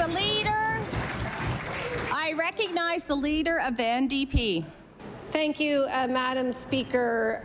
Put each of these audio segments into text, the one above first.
the Leader. I recognize the Leader of the NDP. Thank you, Madam Speaker.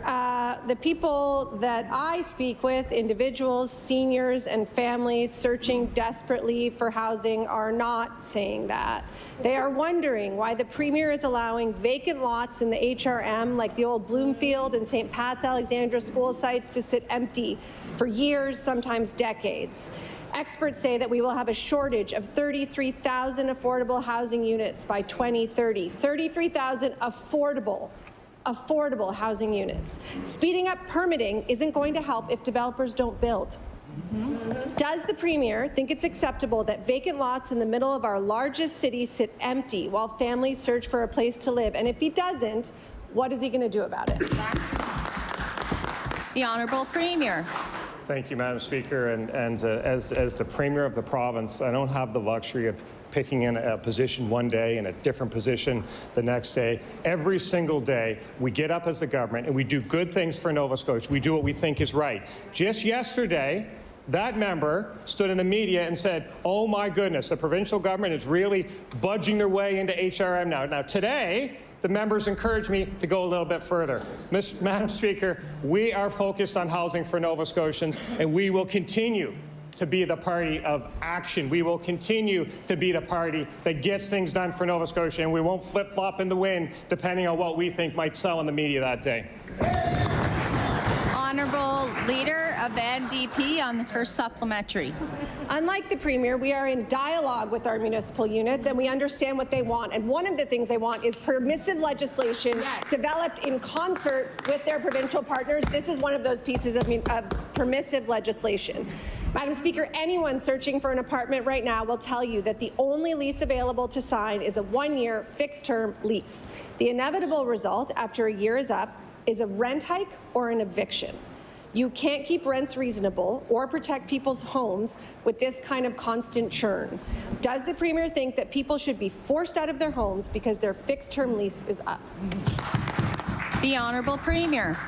The people that I speak with, individuals, seniors and families searching desperately for housing, are not saying that. They are wondering why the Premier is allowing vacant lots in the HRM, like the old Bloomfield and St. Pat's Alexandra school sites, to sit empty for years, sometimes decades. Experts say that we will have a shortage of 33,000 affordable housing units by 2030. 33,000 affordable housing units. Speeding up permitting isn't going to help if developers don't build. Does the Premier think it's acceptable that vacant lots in the middle of our largest cities sit empty while families search for a place to live? And if he doesn't, what is he going to do about it? The Honourable Premier. Thank you, Madam Speaker. And as the Premier of the province, I don't have the luxury of picking in a position one day and a different position the next day. Every single day, we get up as a government and we do good things for Nova Scotia. We do what we think is right. Just yesterday, that member stood in the media and said, oh my goodness, the provincial government is really budging their way into HRM now. Now today, the members encouraged me to go a little bit further. Madam Speaker, we are focused on housing for Nova Scotians, and we will continue to be the party of action. We will continue to be the party that gets things done for Nova Scotia, and we won't flip-flop in the wind depending on what we think might sell in the media that day. Honourable Leader of the NDP on the first supplementary. Unlike the Premier, we are in dialogue with our municipal units and we understand what they want. And one of the things they want is permissive legislation developed in concert with their provincial partners. This is one of those pieces of permissive legislation. Madam Speaker, anyone searching for an apartment right now will tell you that the only lease available to sign is a one-year fixed-term lease. The inevitable result after a year is up is a rent hike or an eviction. You can't keep rents reasonable or protect people's homes with this kind of constant churn. Does the Premier think that people should be forced out of their homes because their fixed-term lease is up? The Honourable Premier.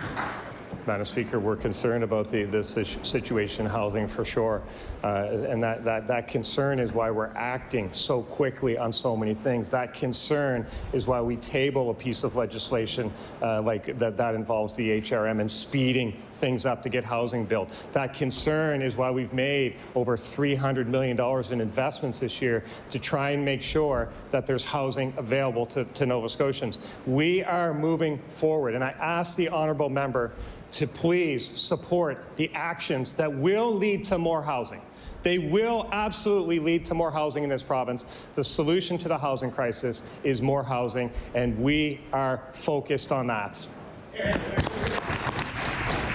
Madam Speaker, we're concerned about this situation in housing for sure, and that concern is why we're acting so quickly on so many things. That concern is why we table a piece of legislation like that involves the HRM and speeding things up to get housing built. That concern is why we've made over $300 million in investments this year to try and make sure that there's housing available to Nova Scotians. We are moving forward, and I ask the honourable member to please support the actions that will lead to more housing. They will absolutely lead to more housing in this province. The solution to the housing crisis is more housing, and we are focused on that.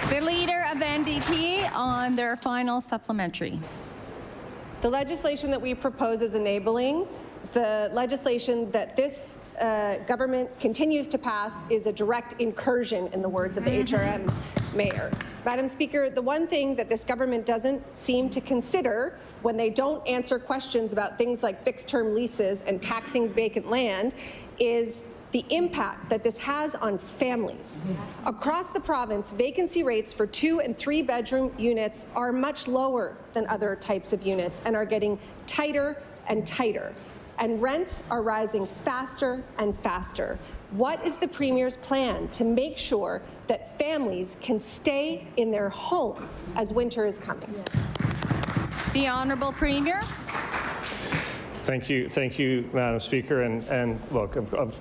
The Leader of NDP on their final supplementary. The legislation that we propose is enabling. The legislation that this government continues to pass is a direct incursion, in the words of the HRM mayor. Madam Speaker, the one thing that this government doesn't seem to consider when they don't answer questions about things like fixed-term leases and taxing vacant land is the impact that this has on families. Across the province, vacancy rates for 2- and 3-bedroom units are much lower than other types of units and are getting tighter and tighter. And rents are rising faster and faster. What is the Premier's plan to make sure that families can stay in their homes as winter is coming? The Honourable Premier. Thank you, Madam Speaker. And look,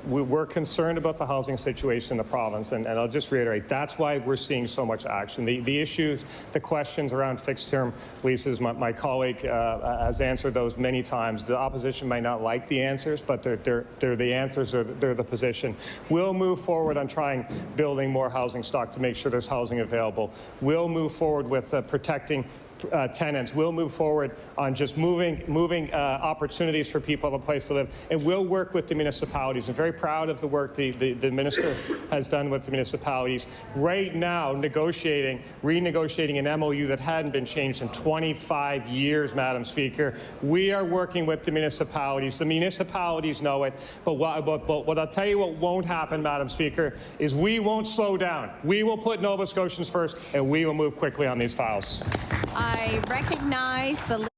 we're concerned about the housing situation in the province, and I'll just reiterate, that's why we're seeing so much action. The issues, the questions around fixed-term leases, my colleague has answered those many times. The opposition might not like the answers, but they're the answers, they're the position. We'll move forward on trying building more housing stock to make sure there's housing available. We'll move forward with protecting tenants. We'll move forward on just moving opportunities for people to have a place to live, and we'll work with the municipalities. I'm very proud of the work the minister has done with the municipalities. Right now, renegotiating an MOU that hadn't been changed in 25 years, Madam Speaker. We are working with the municipalities. The municipalities know it, but what I'll tell you what won't happen, Madam Speaker, is we won't slow down. We will put Nova Scotians first, and we will move quickly on these files. I recognize the